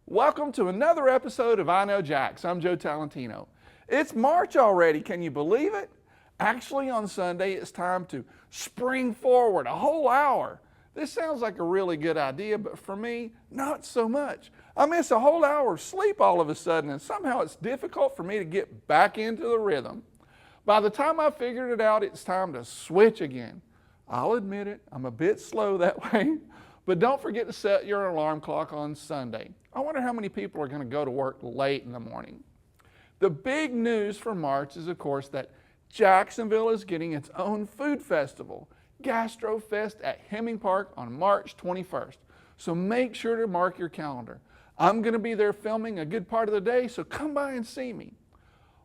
Welcome to another episode of I Know Jax. I'm Joe Talentino. It's March already, can you believe it? Actually, on Sunday, it's time to spring forward a whole hour. This sounds like a really good idea, but for me, not so much. I miss a whole hour of sleep all of a sudden, and somehow it's difficult for me to get back into the rhythm. By the time I figured it out, it's time to switch again. I'll admit it, I'm a bit slow that way, but don't forget to set your alarm clock on Sunday. I wonder how many people are going to go to work late in the morning. The big news for March is, of course, that Jacksonville is getting its own food festival, Gastrofest at Hemming Park on March 21st. So make sure to mark your calendar. I'm going to be there filming a good part of the day, so come by and see me.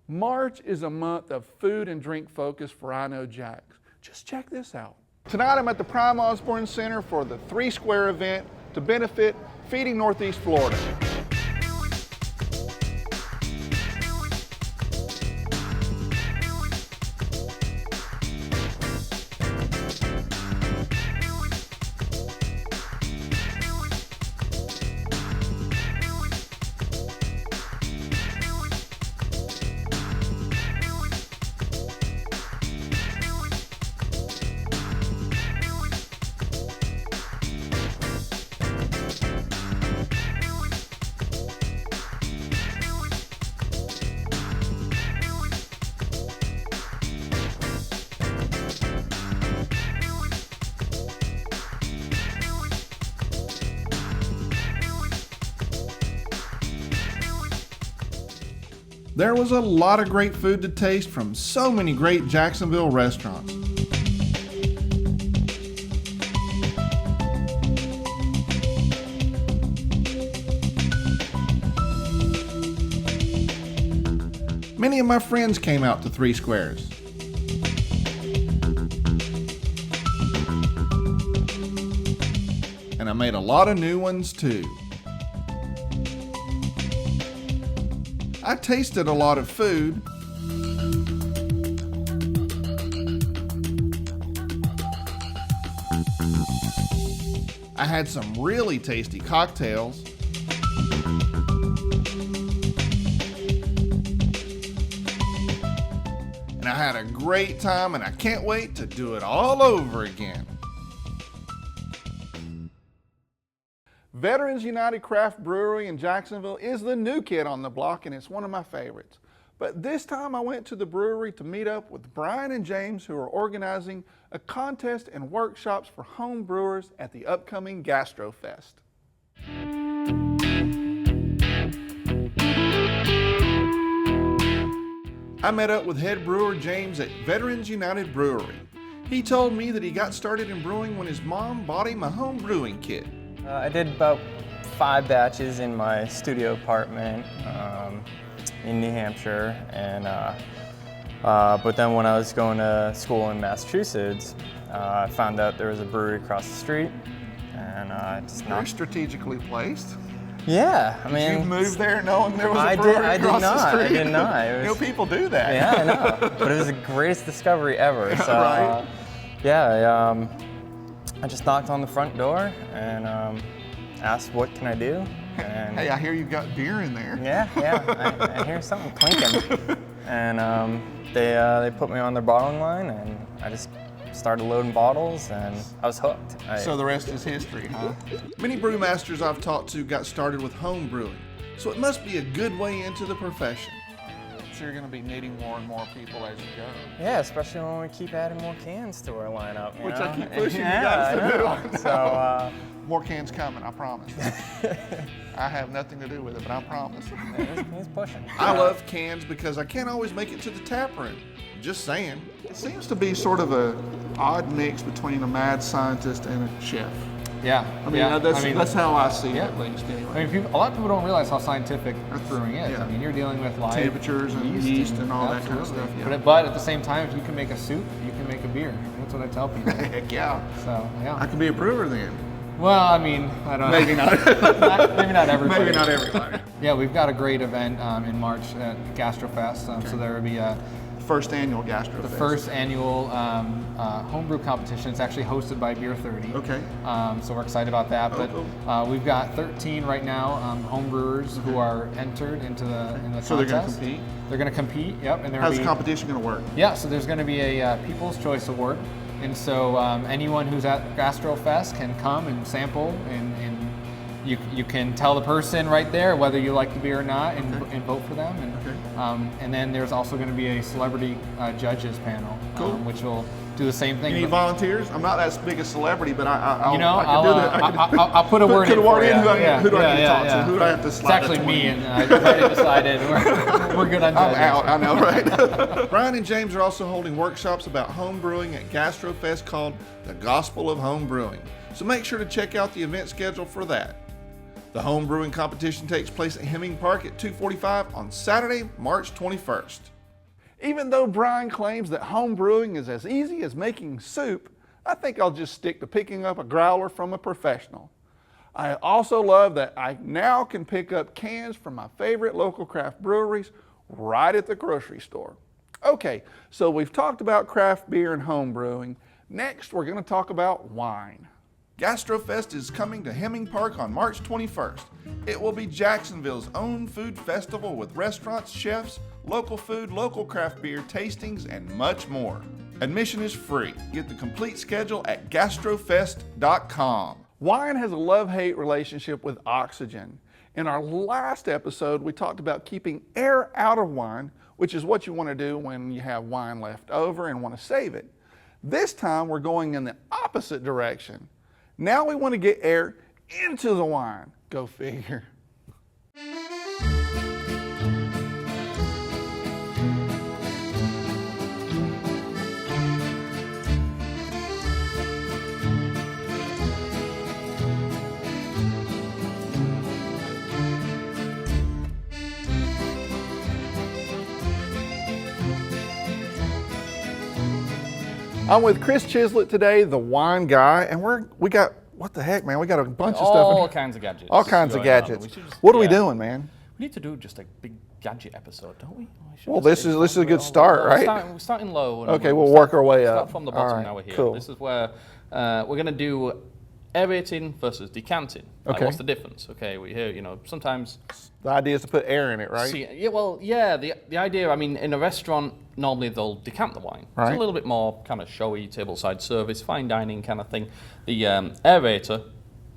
March is a month of food and drink focus for I Know Jax. Just check this out. Tonight I'm at the Prime Osborne Center for the 3 Square event to benefit Feeding Northeast Florida. There was a lot of great food to taste from so many great Jacksonville restaurants. Many of my friends came out to 3 Squares. And I made a lot of new ones too. I tasted a lot of food. I had some really tasty cocktails. And I had a great time, and I can't wait to do it all over again. Veterans United Craft Brewery in Jacksonville is the new kid on the block, and it's one of my favorites. But this time I went to the brewery to meet up with Brian and James, who are organizing a contest and workshops for home brewers at the upcoming Gastrofest. I met up with head brewer James at Veterans United Brewery. He told me that he got started in brewing when his mom bought him a home brewing kit. I did about 5 batches in my studio apartment in New Hampshire, and but then when I was going to school in Massachusetts, I found out there was a brewery across the street, and just Very strategically placed. Yeah, I mean, Did you move there knowing there was a brewery across the street? I did not. You know, people do that. Yeah, I know, but it was the greatest discovery ever. So, right. Yeah, I just knocked on the front door and asked, what can I do? And hey, I hear you've got beer in there. Yeah, I hear something clinking. And they put me on their bottling line, and I just started loading bottles, and I was hooked. So the rest is history, huh? Many brewmasters I've talked to got started with home brewing, so it must be a good way into the profession. So you're going to be needing more and more people as you go. Yeah, especially when we keep adding more cans to our lineup. Which I keep pushing you guys to do. So, more cans coming, I promise. I have nothing to do with it, but I promise. He's pushing. I love cans because I can't always make it to the tap room. Just saying. It seems to be sort of an odd mix between a mad scientist and a chef. Yeah. I mean, that's how I see it, at least, anyway. I mean, a lot of people don't realize how scientific brewing is. Yeah. I mean, you're dealing with live temperatures and yeast and all that kind of stuff. Yeah. But at the same time, if you can make a soup, you can make a beer. That's what I tell people. Heck yeah. So, yeah. I could be a brewer then. Well, I mean, I don't know. Maybe not. Maybe not everybody. Maybe not everybody. Yeah, we've got a great event in March at Gastrofest. So there will be first annual Gastrofest. The first annual homebrew competition. It's actually hosted by Beer 30. Okay. So we're excited about that. But we've got 13 right now homebrewers who are entered into the contest. So they're going to compete? They're going to compete, yep. And how's the competition going to work? Yeah, so there's going to be a People's Choice Award. And so anyone who's at Gastrofest can come and sample, and you can tell the person right there whether you like the beer or not, and vote for them. And then there's also going to be a celebrity judges panel, which will do the same thing. Any volunteers? I'm not that big a celebrity, but I'll put a word in for you. Who do I need to talk to? Who do I have to slide? It's actually me, and I've already decided we're good on judges. I'm out, I know, right? Brian and James are also holding workshops about home brewing at Gastrofest called The Gospel of Home Brewing. So make sure to check out the event schedule for that. The home brewing competition takes place at Hemming Park at 2:45 on Saturday, March 21st. Even though Brian claims that home brewing is as easy as making soup, I think I'll just stick to picking up a growler from a professional. I also love that I now can pick up cans from my favorite local craft breweries right at the grocery store. Okay, so we've talked about craft beer and home brewing. Next, we're going to talk about wine. Gastrofest is coming to Hemming Park on March 21st. It will be Jacksonville's own food festival with restaurants, chefs, local food, local craft beer, tastings, and much more. Admission is free. Get the complete schedule at gastrofest.com. Wine has a love-hate relationship with oxygen. In our last episode, we talked about keeping air out of wine, which is what you want to do when you have wine left over and want to save it. This time, we're going in the opposite direction. Now we want to get air into the wine. Go figure. I'm with Chris Chislett today, the wine guy, and we got, what the heck, man? We got a bunch of stuff. All kinds of gadgets. All kinds of gadgets. What are we doing, man? We need to do just a big gadget episode, don't we? Well, this is a good start, right? We're starting low. And okay, we'll work our way up. Start from the bottom, now we're here. Cool. This is where we're going to do aerating versus decanting. Like, okay. What's the difference? Okay, we hear, sometimes... The idea is to put air in it, right? The idea, in a restaurant, normally they'll decant the wine. Right. It's a little bit more kind of showy, tableside service, fine dining kind of thing. The aerator,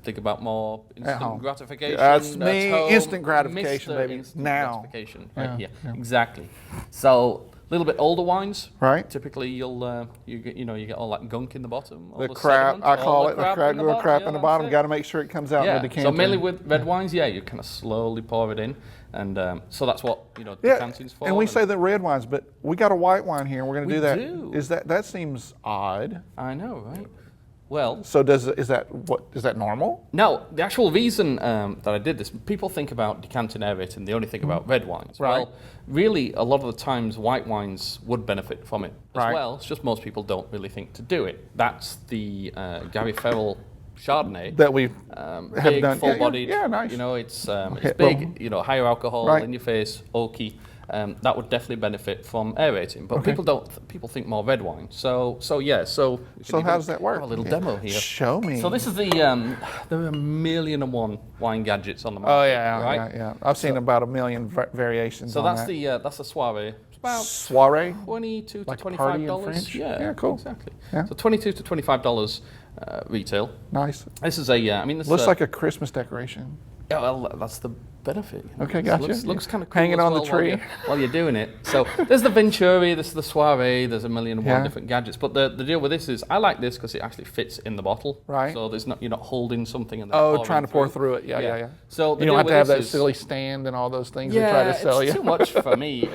think about more instant gratification. That's me, instant gratification, baby. Instant now. Gratification, right? Yeah, exactly. So, a little bit older wines, right? Typically, you get all that gunk in the bottom. The crap, I call it, the crap in the bottom. Got to make sure it comes out in the decanter. So mainly with red wines, you kind of slowly pour it in, and so that's what decanting's for. And we say the red wines, but we got a white wine here, and we're going to do that. Do. Is that seems odd? I know, right? Well, so is that normal? No, the actual reason that I did this, people think about decanting aerating, they only think about red wines. Right. Well, really, a lot of the times white wines would benefit from it as well. It's just most people don't really think to do it. That's the Gary Farrell Chardonnay that we have big, done. Full-bodied. Yeah, nice. It's big. Higher alcohol in your face, oaky. That would definitely benefit from aerating, but people think more red wine. So how does that work? Have a little demo here. Show me. So this is there are 1,000,000 wine gadgets on the market. Oh yeah. I've seen about 1 million variations. So on that's the soiree. It's about soiree, $22 to like $25. Yeah, cool. Exactly. Yeah. So $22 to $25 retail. Nice. This is this looks like a Christmas decoration. Yeah, well, that's the benefit. Okay, gotcha. Looks kind of cool hanging on the tree while you're doing it. So there's the Venturi, this is the Soiree. There's 1,000,001 different gadgets. But the deal with this is I like this because it actually fits in the bottle. Right. So you're not holding something and trying to pour through it. Yeah. So you don't have to have that silly stand and all those things they try to sell you. It's too much for me.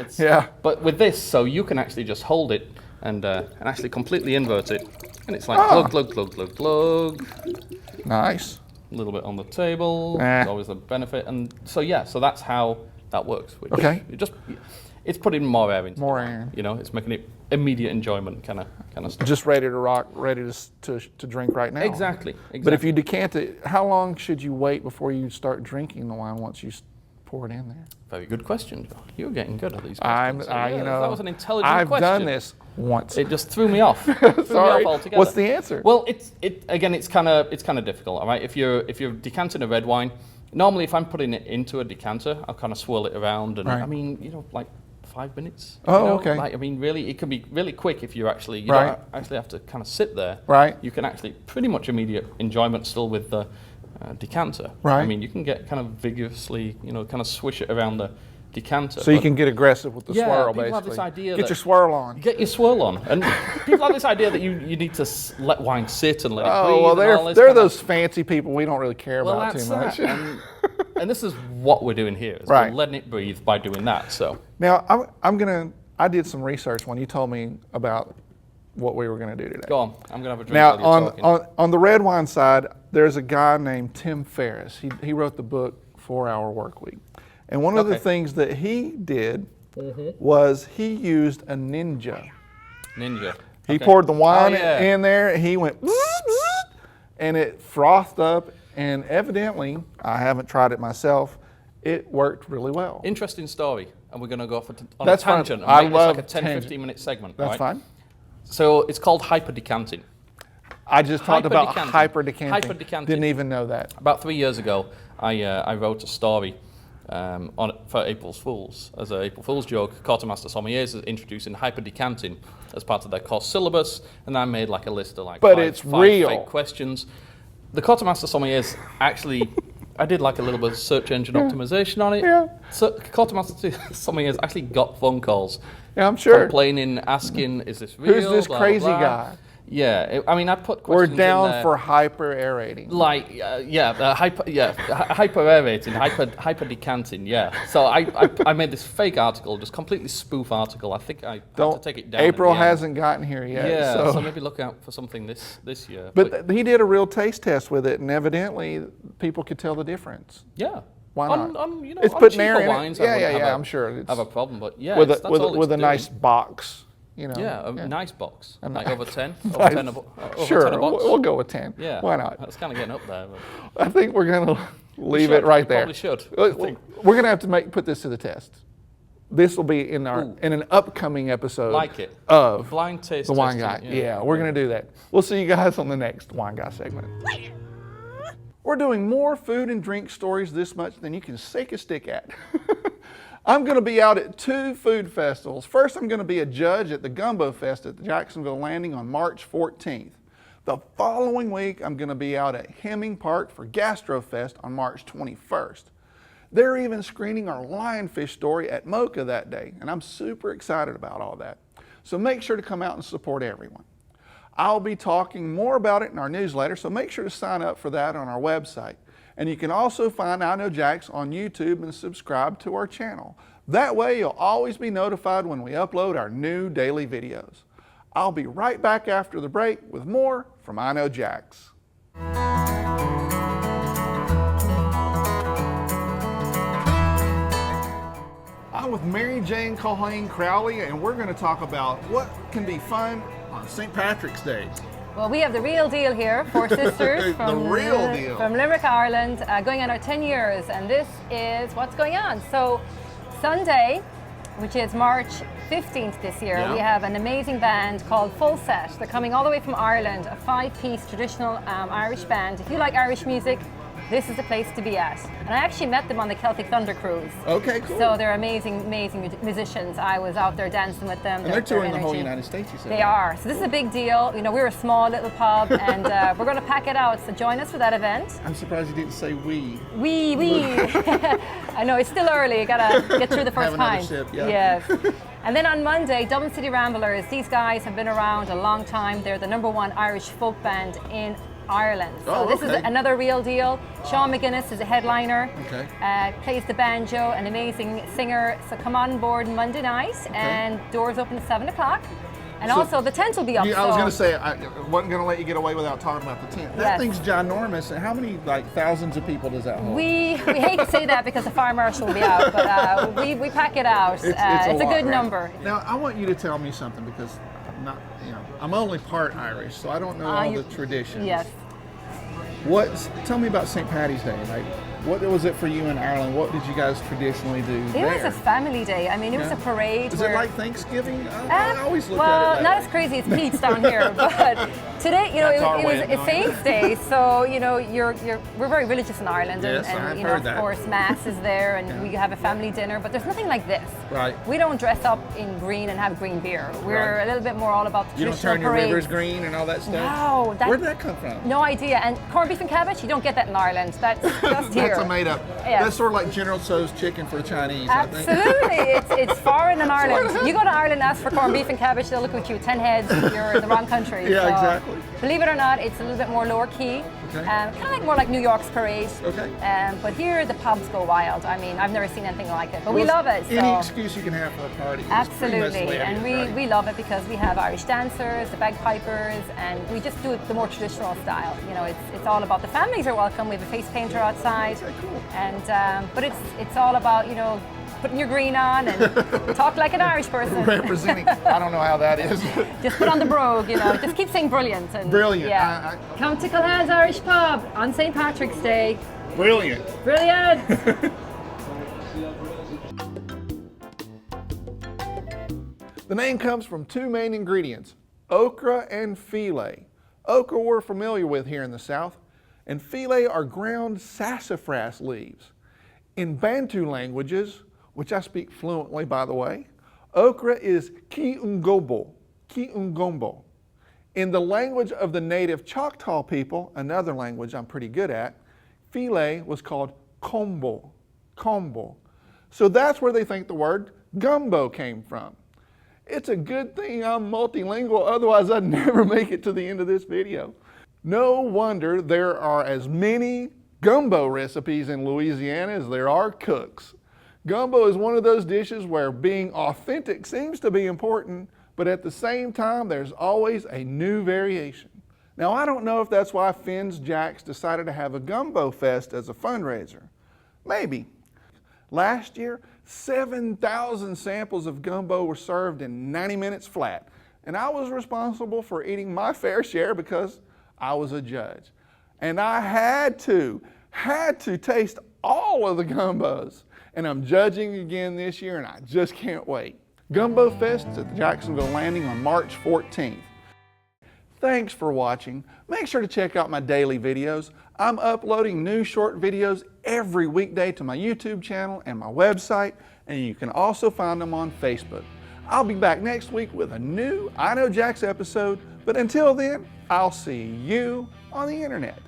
But with this, so you can actually just hold it and actually completely invert it, and it's like glug, glug, glug, glug, glug. Nice. A little bit on the table. It's always a benefit, and so that's how that works. It's putting more air into more the wine. air. It's making it immediate enjoyment kind of stuff. Just ready to rock, ready to drink right now. Exactly. But if you decant it, how long should you wait before you start drinking the wine once you pour it in there? Very good question, Joe. You're getting good at these questions. That was an intelligent I've question. done this once. It just threw me off. Threw me off altogether. What's the answer? Well, it's kind of difficult. All right, if you're decanting a red wine, normally if I'm putting it into a decanter, I'll kind of swirl it around, and I mean, like 5 minutes. Okay. Like, I mean, really, it can be really quick if you're actually you Right. don't actually have to kind of sit there. Right. You can actually pretty much immediate enjoyment still with the decanter. Right. I mean, you can get kind of vigorously, kind of swish it around the decanter. So you can get aggressive with the swirl, people basically. have this idea Get that your swirl on. Get your swirl on, and people have this idea that you need to let wine sit and let it breathe. Oh, well, and they're those fancy people we don't really care well, about that's too much. that. And this is what we're doing here. Is Right. We're letting it breathe by doing that. So Now, I did some research when you told me about what we were going to do today. go on. I'm gonna have a drink Now, while you're talking. on the red wine side, there's a guy named Tim Ferriss. He wrote the book 4 Hour Work Week. And one of the things that he did was he used a Ninja. Ninja. He poured the wine yeah. in there, he went, and it frothed up, and evidently, I haven't tried it myself, it worked really well. Interesting story, and we're going to go off on That's a tangent. fine. I and make love this like a 10, tangent. 15-minute segment. That's right? fine. So it's called hyper decanting. I just talked about Hyper-decanting. hyper-decanting. Hyper-decanting. Didn't even know that. About 3 years ago, I wrote a story for April's Fools. As an April Fool's joke, Quartermaster Sommeliers is introducing hyper decanting as part of their course syllabus, and I made like a list of like five real. fake questions. The Quartermaster Sommeliers actually, I did like a little bit of search engine optimization on it. Yeah. So Quartermaster Sommeliers actually got phone calls. Yeah, I'm sure. Complaining, asking, is this real? Who's this Blah, crazy blah, blah. guy? Yeah, I mean, I put We're questions in down there. for hyper aerating. Like, hyper aerating, hyper decanting, yeah. So I made this fake article, just completely spoof article. I think I had to take it down. April at the end. hasn't gotten here yet. Yeah, so maybe look out for something this year. But he did a real taste test with it, and evidently people could tell the difference. Yeah. Why not? On It's on putting air cheaper in it. wines, Yeah, I'm sure. Have a problem, but yeah, with that's all it's with a doing. nice box, you know. Yeah, a nice box. Like nice- over 10? Over nice- 10 over Sure, 10 a box? we'll go with 10. Yeah. Why not? That's kind of getting up there. But I think we're going to leave should. it right We there. probably should. We're going to have to put this to the test. This will be in an upcoming episode Like it. of Blind taste The Wine Guy. testing, Yeah, we're going to do that. We'll see you guys on the next Wine Guy segment. We're doing more food and drink stories this much than you can shake a stick at. I'm going to be out at 2 food festivals. First, I'm going to be a judge at the Gumbo Fest at the Jacksonville Landing on March 14th. The following week, I'm going to be out at Hemming Park for Gastrofest on March 21st. They're even screening our lionfish story at Mocha that day, and I'm super excited about all that. So make sure to come out and support everyone. I'll be talking more about it in our newsletter, so make sure to sign up for that on our website. And you can also find I Know Jax on YouTube and subscribe to our channel. That way you'll always be notified when we upload our new daily videos. I'll be right back after the break with more from I Know Jax. I'm with Mary Jane Culhane Crowley, and we're going to talk about what can be fun on St. Patrick's Day. Well, we have the real deal here, Four Sisters from, real deal. from Limerick, Ireland, going on our 10 years, and this is what's going on. So Sunday, which is March 15th this year, we have an amazing band called Full Set. They're coming all the way from Ireland, a 5-piece traditional Irish band. If you like Irish music, this is the place to be at. And I actually met them on the Celtic Thunder Cruise. Okay, cool. So they're amazing musicians. I was out there dancing with them. And they're touring the whole energy. United States, you said. They are. So this is a big deal. You know, we're a small little pub, and we're going to pack it out. So join us for that event. I'm surprised you didn't say we. We. I know, it's still early. You got to get through the first Have another pint. sip, yeah. Yes. And then on Monday, Dublin City Ramblers. These guys have been around a long time. They're the #1 Irish folk band in Ireland. So this is another real deal. Sean McGuinness is a headliner. Okay. Plays the banjo, an amazing singer. So come on board Monday night, and doors open at 7 o'clock. And So also the tent will be up. I was going to say, I wasn't going to let you get away without talking about the tent. That thing's ginormous. And how many, thousands of people does that hold? We hate to say that because the fire marshal will be out, but we pack it out. It's a lot, good right? number. Now, I want you to tell me something because I'm only part Irish, so I don't know all the traditions. Yes. Tell me about St. Paddy's Day. What was it for you in Ireland? What did you guys traditionally do there? It was a family day. I mean, it was a parade. Is it like Thanksgiving? I always look at it Well, that not way. as crazy as Pete's down here, but today, you know, it was a Saints Day, so you know, we're very religious in Ireland, Yes, and I've you know, heard of that. course, Mass is there, and we have a family dinner. But there's nothing like this. Right. We don't dress up in green and have green beer. We're a little bit more all about the You don't traditional turn your parades. rivers green and all that stuff? No. Where did that come from? No idea. And corned beef and cabbage, you don't get that in Ireland. That's just here. That's a made up. Yeah. That's sort of like General Tso's chicken for the Chinese, Absolutely. I think. It's foreign in Ireland. You go to Ireland, ask for corned beef and cabbage, they'll look at you with 10 heads. You're in the wrong country. Yeah, So, exactly. Believe it or not, it's a little bit more lower key. Okay. Kind of like more like New York's parade. Okay. But here the pubs go wild. I mean, I've never seen anything like it. But we love it. Any So. excuse you can have for a party. is pretty much the Absolutely, way it and is, right? we love it because we have Irish dancers, the bagpipers, and we just do it the more traditional style. You know, it's all about the families are welcome. We have a face painter outside, Okay, cool. and but it's all about, you know, putting your green on and talk like an Irish person. Representing, I don't know how that is. Just put on the brogue, you know. Just keep saying brilliant. And, Brilliant. Yeah. Come to Culhane's Irish Pub on St. Patrick's Day. Brilliant. Brilliant. The name comes from two main ingredients, okra and filet. Okra we're familiar with here in the South, and filet are ground sassafras leaves. In Bantu languages, which I speak fluently by the way, okra is ki-ungombo. In the language of the native Choctaw people, another language I'm pretty good at, filet was called combo. So that's where they think the word gumbo came from. It's a good thing I'm multilingual, otherwise I'd never make it to the end of this video. No wonder there are as many gumbo recipes in Louisiana as there are cooks. Gumbo is one of those dishes where being authentic seems to be important, but at the same time there's always a new variation. Now I don't know if that's why Finn's Jax decided to have a Gumbo Fest as a fundraiser. Maybe. Last year, 7,000 samples of gumbo were served in 90 minutes flat, and I was responsible for eating my fair share because I was a judge. And I had to taste all of the gumbos, and I'm judging again this year, and I just can't wait. Gumbo Fest is at the Jacksonville Landing on March 14th. Thanks for watching. Make sure to check out my daily videos. I'm uploading new short videos every weekday to my YouTube channel and my website, and you can also find them on Facebook. I'll be back next week with a new I Know Jax episode, but until then, I'll see you on the internet.